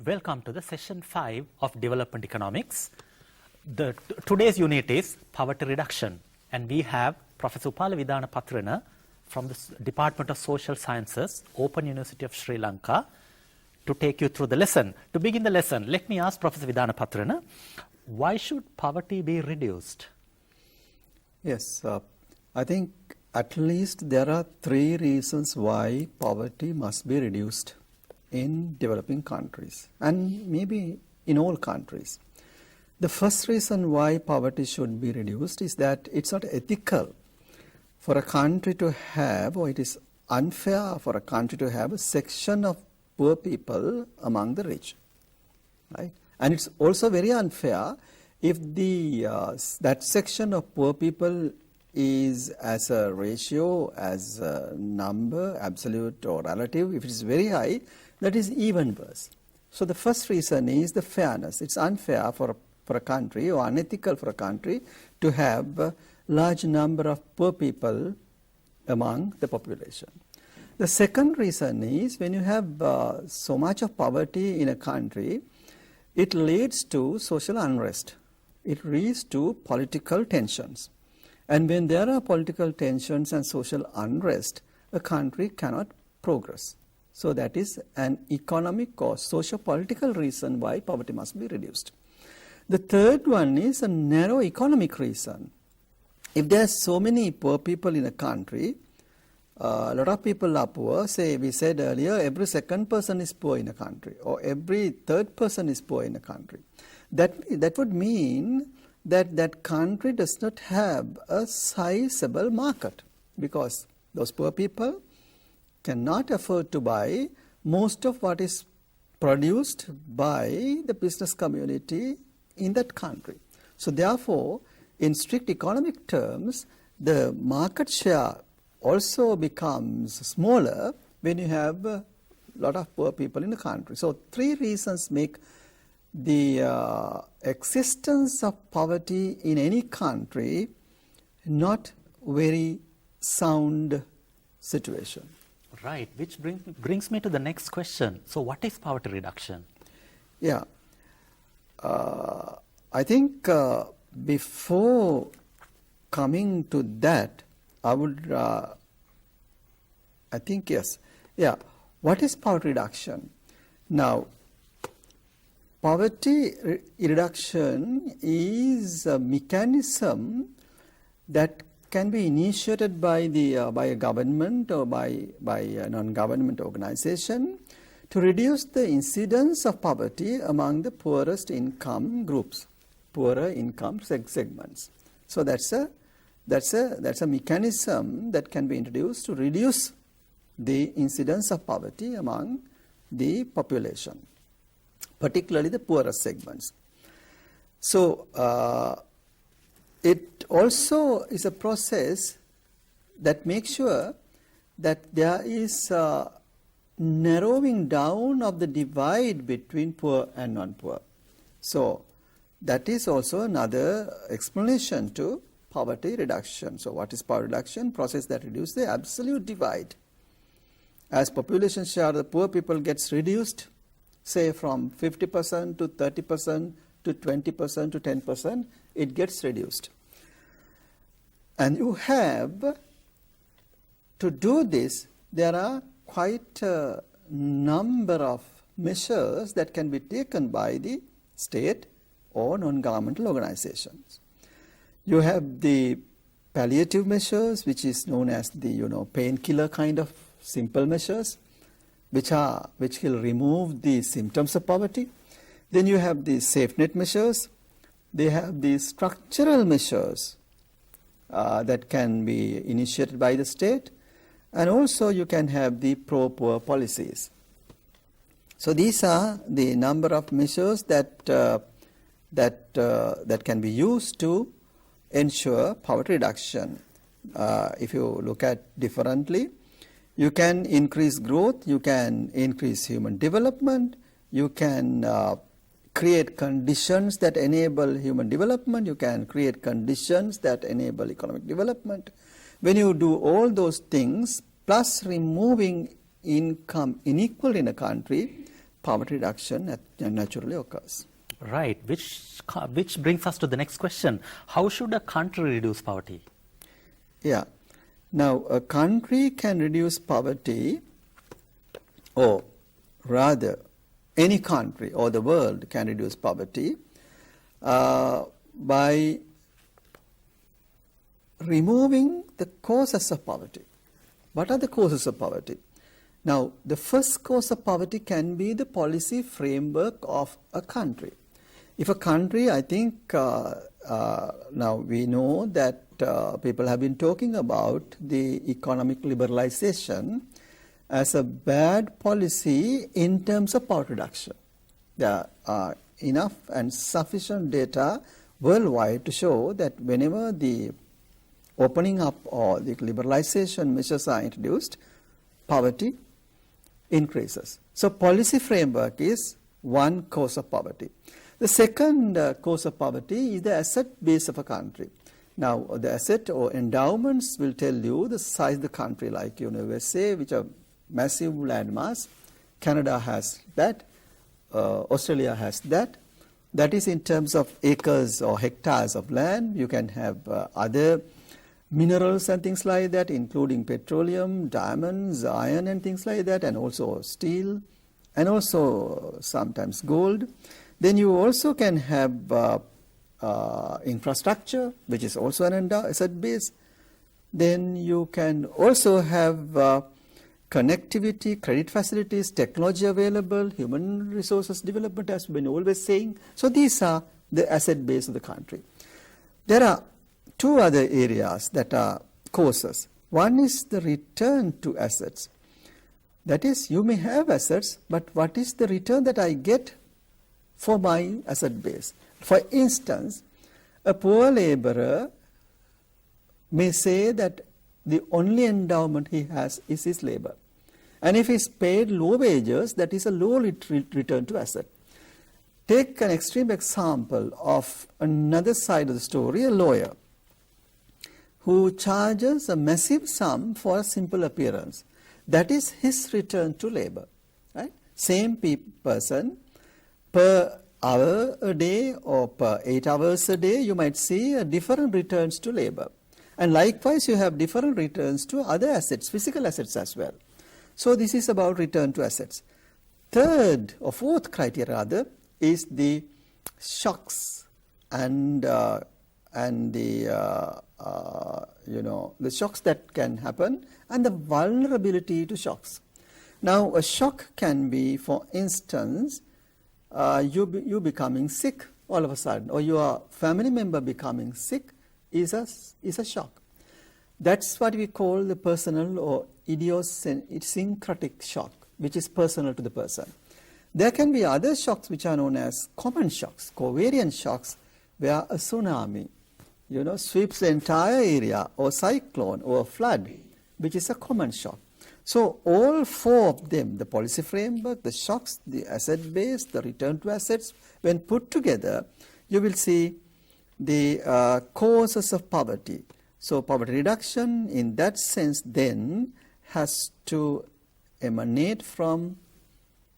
Welcome to the session 5 of Development Economics. Today's unit is poverty reduction, and we have Professor Upali Vidanapathirana from the Department of Social Sciences, Open University of Sri Lanka, to take you through the lesson. To begin the lesson, let me ask Professor Vidanapathirana, why should poverty be reduced? Yes, I think at least there are 3 reasons why poverty must be reduced in developing countries and maybe in all countries. The first reason why poverty should be reduced is that it's not ethical for a country to have, or it is unfair for a country to have a section of poor people among the rich, right? And it's also very unfair if that section of poor people is as a ratio, as a number, absolute or relative, if it is very high, that is even worse. So the first reason is the fairness. It's unfair for a country, or unethical for a country, to have a large number of poor people among the population. The second reason is when you have so much of poverty in a country, it leads to social unrest. It leads to political tensions. And when there are political tensions and social unrest, a country cannot progress. So that is an economic or socio-political reason why poverty must be reduced. The third one is a narrow economic reason. If there are so many poor people in a country, a lot of people are poor. Say, we said earlier, every second person is poor in a country, or every third person is poor in a country. That would mean that that country does not have a sizable market, because those poor people cannot afford to buy most of what is produced by the business community in that country. So therefore, in strict economic terms, the market share also becomes smaller when you have a lot of poor people in the country. So 3 reasons make the existence of poverty in any country not very sound situation. Right, which brings me to the next question. So what is poverty reduction? Yeah, I think before coming to that, I would, I think yes, yeah, what is poverty reduction? Now, poverty reduction is a mechanism that can be initiated by a government or by a non-government organization to reduce the incidence of poverty among the poorest income groups, poorer income segments. So that's a mechanism that can be introduced to reduce the incidence of poverty among the population, particularly the poorest segments. So it also is a process that makes sure that there is a narrowing down of the divide between poor and non-poor. So that is also another explanation to poverty reduction. So what is poverty reduction? Process that reduces the absolute divide. As population share of the poor people gets reduced, say from 50% to 30% to 20% to 10%, it gets reduced. And you have, to do this, there are quite a number of measures that can be taken by the state or non-governmental organizations. You have the palliative measures, which is known as the painkiller kind of simple measures, which will remove the symptoms of poverty. Then you have the safe net measures. They have the structural measures that can be initiated by the state, and also you can have the pro-poor policies. So these are the number of measures that can be used to ensure poverty reduction. If you look at differently, you can increase growth, you can increase human development, you can create conditions that enable human development, you can create conditions that enable economic development. When you do all those things, plus removing income inequality in a country, poverty reduction naturally occurs. Right, which brings us to the next question. How should a country reduce poverty? Yeah. Now, a country can reduce poverty, or rather, any country or the world can reduce poverty by removing the causes of poverty. What are the causes of poverty? Now, the first cause of poverty can be the policy framework of a country. If a country, I think, now we know that people have been talking about the economic liberalization as a bad policy in terms of poverty reduction. There are enough and sufficient data worldwide to show that whenever the opening up or the liberalization measures are introduced, poverty increases. So policy framework is one cause of poverty. The second cause of poverty is the asset base of a country. Now, the asset or endowments will tell you the size of the country, like USA, which are massive landmass. Canada has that. Australia has that. That is in terms of acres or hectares of land. You can have other minerals and things like that, including petroleum, diamonds, iron and things like that, and also steel, and also sometimes gold. Then you also can have infrastructure, which is also an asset base. Then you can also have connectivity, credit facilities, technology available, human resources development, as we've been always saying. So these are the asset base of the country. There are two other areas that are causes. One is the return to assets. That is, you may have assets, but what is the return that I get for my asset base? For instance, a poor laborer may say that the only endowment he has is his labor. And if he's paid low wages, that is a low return to asset. Take an extreme example of another side of the story, a lawyer who charges a massive sum for a simple appearance. That is his return to labor. Right? Same person, per hour a day or per 8 hours a day, you might see different returns to labor. And likewise, you have different returns to other assets, physical assets as well. So this is about return to assets. Third or fourth criteria rather is the shocks and the shocks that can happen and the vulnerability to shocks. Now, a shock can be, for instance, you becoming sick all of a sudden, or your family member becoming sick is a shock. That's what we call the personal or idiosyncratic shock, which is personal to the person. There can be other shocks which are known as common shocks, covariant shocks, where a tsunami, sweeps the entire area, or cyclone, or a flood, which is a common shock. So all four of them, the policy framework, the shocks, the asset base, the return to assets, when put together, you will see the causes of poverty. So poverty reduction in that sense then has to emanate from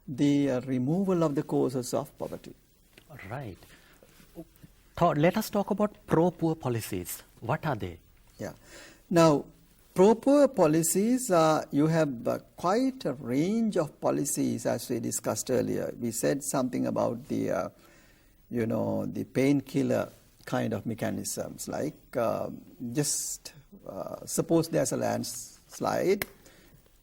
the removal of the causes of poverty. Right. Let us talk about pro-poor policies. What are they? Yeah. Now, pro-poor policies, you have quite a range of policies, as we discussed earlier. We said something about the, the painkiller kind of mechanisms, like just suppose there's a landslide,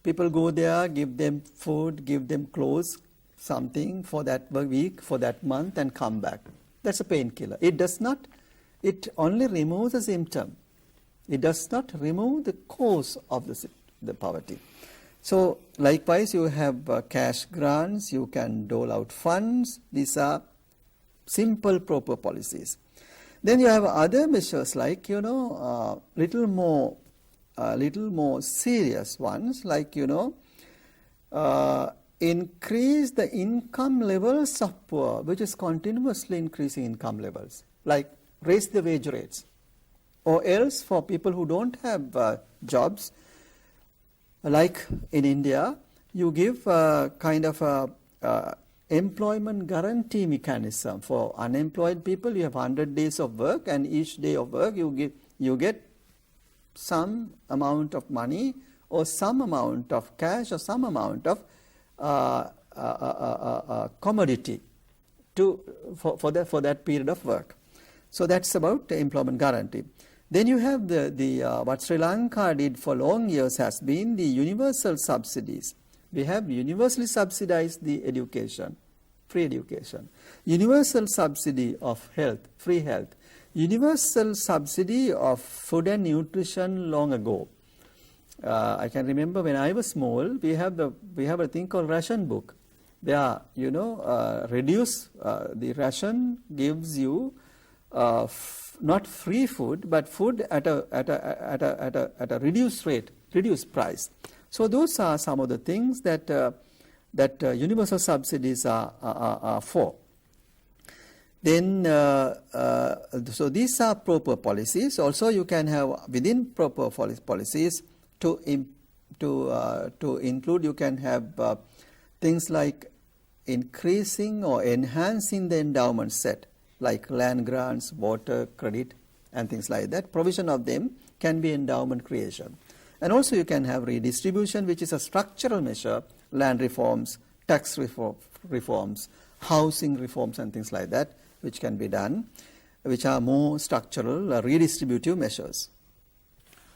people go there, give them food, give them clothes, something for that week, for that month, and come back. That's a painkiller. It only removes the symptom. It does not remove the cause of the poverty. So likewise, you have cash grants, you can dole out funds. These are simple proper policies. Then you have other measures like, little more serious ones, like, increase the income levels of poor, which is continuously increasing income levels, like raise the wage rates. Or else for people who don't have jobs, like in India, you give kind of employment guarantee mechanism. For unemployed people, you have 100 days of work, and each day of work you get some amount of money or some amount of cash or some amount of commodity for that period of work. So that's about the employment guarantee. Then you have what Sri Lanka did for long years has been the universal subsidies. We have universally subsidized the education, free education, universal subsidy of health, free health, universal subsidy of food and nutrition long ago. I can remember when I was small, we have a thing called ration book. They are, reduce the ration gives you not free food, but food at a reduced rate, reduced price. So those are some of the things that universal subsidies are for. Then, so these are proper policies. Also, you can have within proper policies to include. You can have things like increasing or enhancing the endowment set, like land grants, water credit, and things like that. Provision of them can be endowment creation. And also you can have redistribution, which is a structural measure, land reforms, tax reforms, housing reforms, and things like that, which can be done, which are more structural, redistributive measures.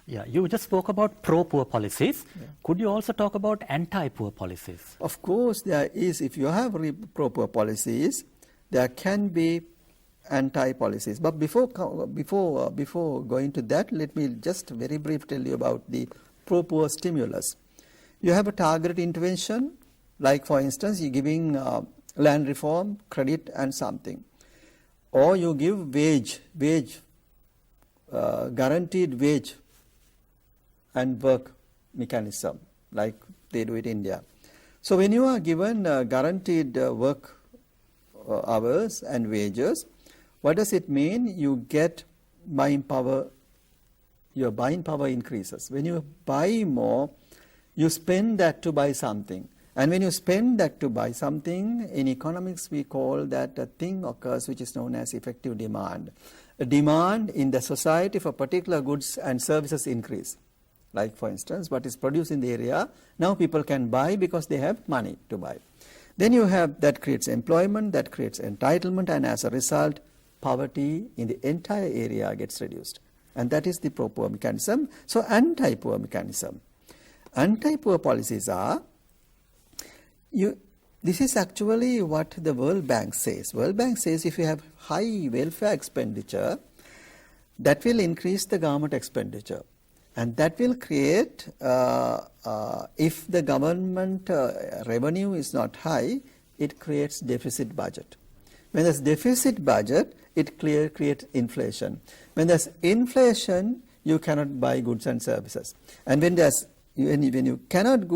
Yeah, you just spoke about pro-poor policies. Yeah. Could you also talk about anti-poor policies? Of course, there is. If you have pro-poor policies, there can be anti-policies. But before going to that, let me just very briefly tell you about the pro-poor stimulus. You have a targeted intervention, like for instance, you're giving land reform, credit, and something. Or you give guaranteed wage and work mechanism, like they do it in India. So when you are given guaranteed work hours and wages, what does it mean? You get buying power, your buying power increases. When you buy more, you spend that to buy something. And when you spend that to buy something, in economics we call that a thing occurs which is known as effective demand. A demand in the society for particular goods and services increase. Like for instance, what is produced in the area, now people can buy because they have money to buy. Then you have, that creates employment, that creates entitlement, and as a result, poverty in the entire area gets reduced. And that is the pro-poor mechanism. So anti-poor mechanism. Anti-poor policies are, this is actually what the World Bank says. World Bank says if you have high welfare expenditure, that will increase the government expenditure. And that will create, if the government revenue is not high, it creates deficit budget. When there's deficit budget, it creates inflation. When there's inflation, you cannot buy goods and services. And when you cannot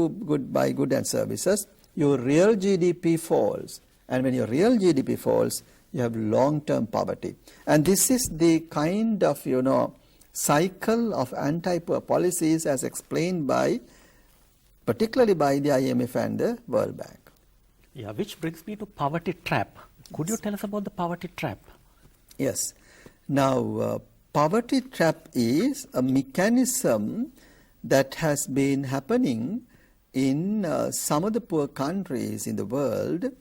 buy goods and services, your real GDP falls. And when your real GDP falls, you have long-term poverty. And this is the kind of, cycle of anti-poor policies as explained particularly by the IMF and the World Bank. Yeah, which brings me to poverty trap. Could you tell us about the poverty trap? Yes. Now, poverty trap is a mechanism that has been happening in some of the poor countries in the world.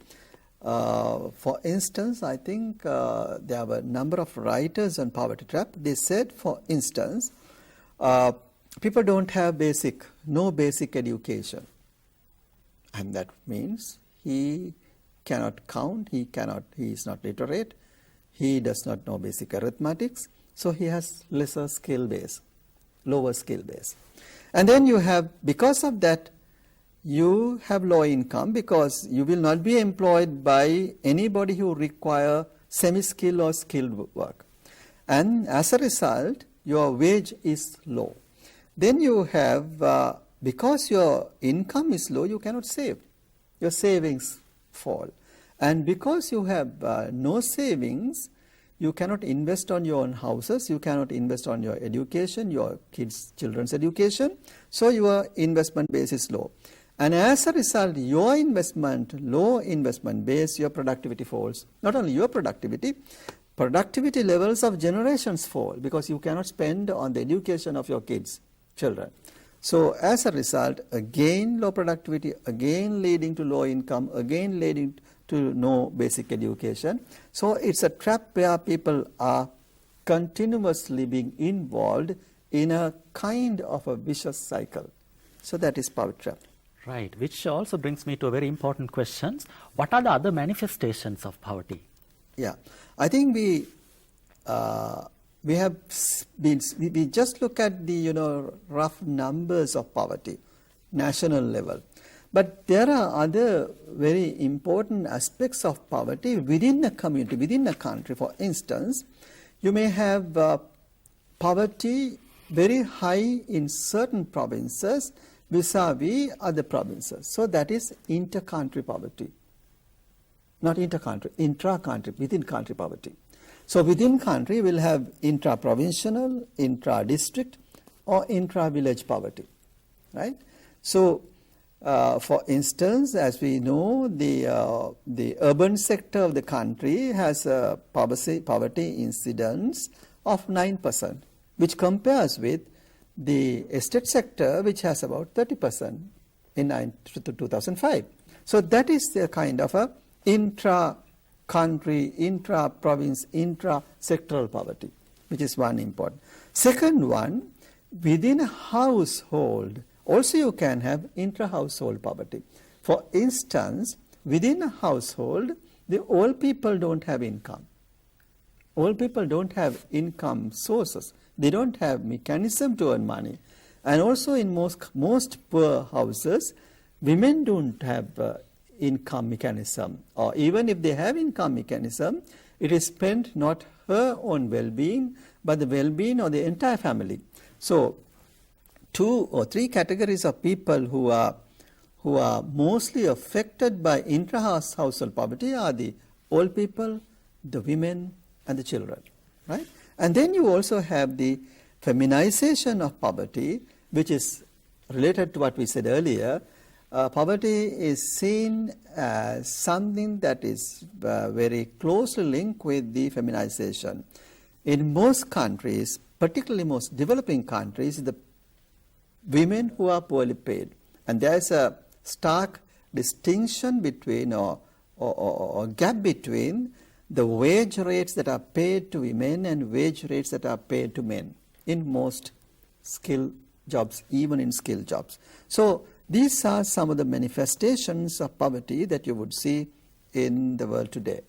For instance, I think there were a number of writers on poverty trap. They said, for instance, people don't have no basic education. And that means he cannot count, he is not literate, he does not know basic arithmetics, so he has lower skill base. And then you have, because of that, you have low income because you will not be employed by anybody who require semi-skilled or skilled work. And as a result, your wage is low. Then you have, because your income is low, you cannot save. Your savings fall. And because you have no savings, you cannot invest on your own houses, you cannot invest on your education, your children's education, so your investment base is low. And as a result, your investment, low investment base, your productivity falls. Not only your productivity levels of generations fall because you cannot spend on the education of your kids, children. So as a result, again low productivity, again leading to low income, again leading to no basic education. So it's a trap where people are continuously being involved in a kind of a vicious cycle. So that is poverty trap. Right, which also brings me to a very important question. What are the other manifestations of poverty? Yeah, I think we just look at the rough numbers of poverty, national level. But there are other very important aspects of poverty within a community, within a country. For instance, you may have poverty very high in certain provinces vis-a-vis other provinces. So that is inter-country poverty. Not inter-country, intra-country, within-country poverty. So within country we'll have intra-provincial, intra-district or intra-village poverty, right? So for instance, as we know, the urban sector of the country has a poverty incidence of 9%, which compares with the estate sector, which has about 30% in 2005. So that is the kind of a intra-country, intra-province, intra-sectoral poverty, which is one important. Second one, within a household, also you can have intra-household poverty. For instance, within a household, the old people don't have income. Old people don't have income sources. They don't have mechanism to earn money. And also in most poor houses, women don't have income mechanism. Or even if they have income mechanism, it is spent not her own well-being, but the well-being of the entire family. So 2 or 3 categories of people who are mostly affected by intra-household poverty are the old people, the women, and the children, right? And then you also have the feminization of poverty, which is related to what we said earlier. Poverty is seen as something that is very closely linked with the feminization. In most countries, particularly most developing countries, the women who are poorly paid. And there is a stark distinction between or gap between the wage rates that are paid to women and wage rates that are paid to men in most skilled jobs, even in skilled jobs. So these are some of the manifestations of poverty that you would see in the world today.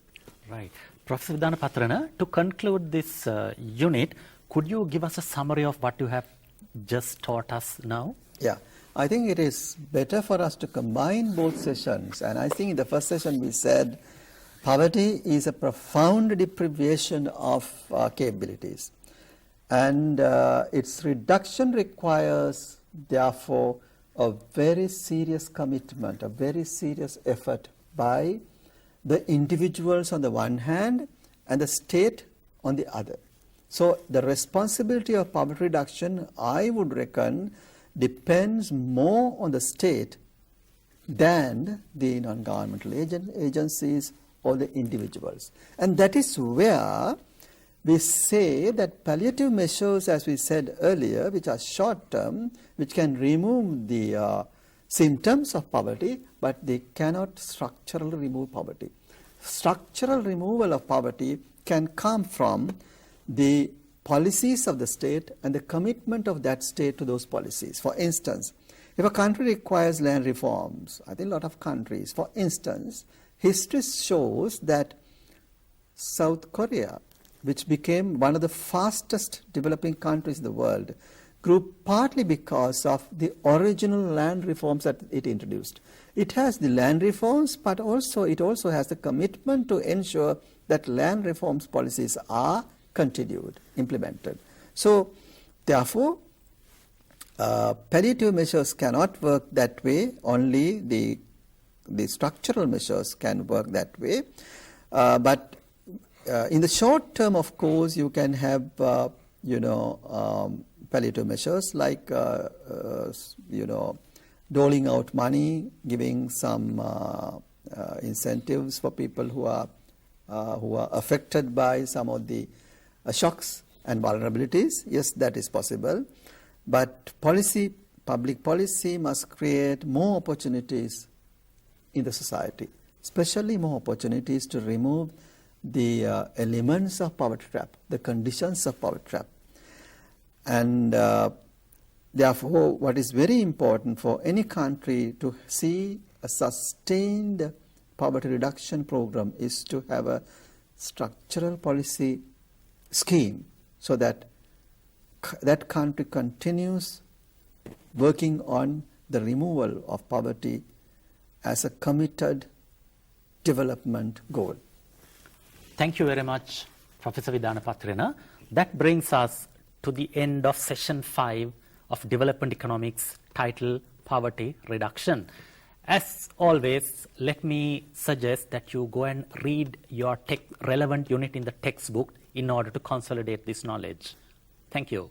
Right. Professor Vidanapathirana, to conclude this unit, could you give us a summary of what you have just taught us now? Yeah, I think it is better for us to combine both sessions. And I think in the first session we said poverty is a profound deprivation of capabilities. And its reduction requires, therefore, a very serious commitment, a very serious effort by the individuals on the one hand and the state on the other. So the responsibility of poverty reduction, I would reckon, depends more on the state than the non-governmental agencies or the individuals. And that is where we say that palliative measures, as we said earlier, which are short-term, which can remove the symptoms of poverty, but they cannot structurally remove poverty. Structural removal of poverty can come from the policies of the state and the commitment of that state to those policies. For instance, if a country requires land reforms, I think a lot of countries, for instance, history shows that South Korea, which became one of the fastest developing countries in the world, grew partly because of the original land reforms that it introduced. It has the land reforms, but also it also has the commitment to ensure that land reforms policies are continued, implemented. So, therefore, palliative measures cannot work that way. Only the structural measures can work that way. But in the short term, of course, you can have palliative measures like doling out money, giving some incentives for people who are affected by some of the shocks and vulnerabilities. Yes, that is possible. But public policy must create more opportunities in the society, especially more opportunities to remove the elements of poverty trap, the conditions of poverty trap. And therefore, what is very important for any country to see a sustained poverty reduction program is to have a structural policy scheme so that that country continues working on the removal of poverty as a committed development goal. Thank you very much, Professor Vidanapathirana. That brings us to the end of session 5 of Development Economics, titled Poverty Reduction. As always, let me suggest that you go and read your relevant unit in the textbook in order to consolidate this knowledge. Thank you.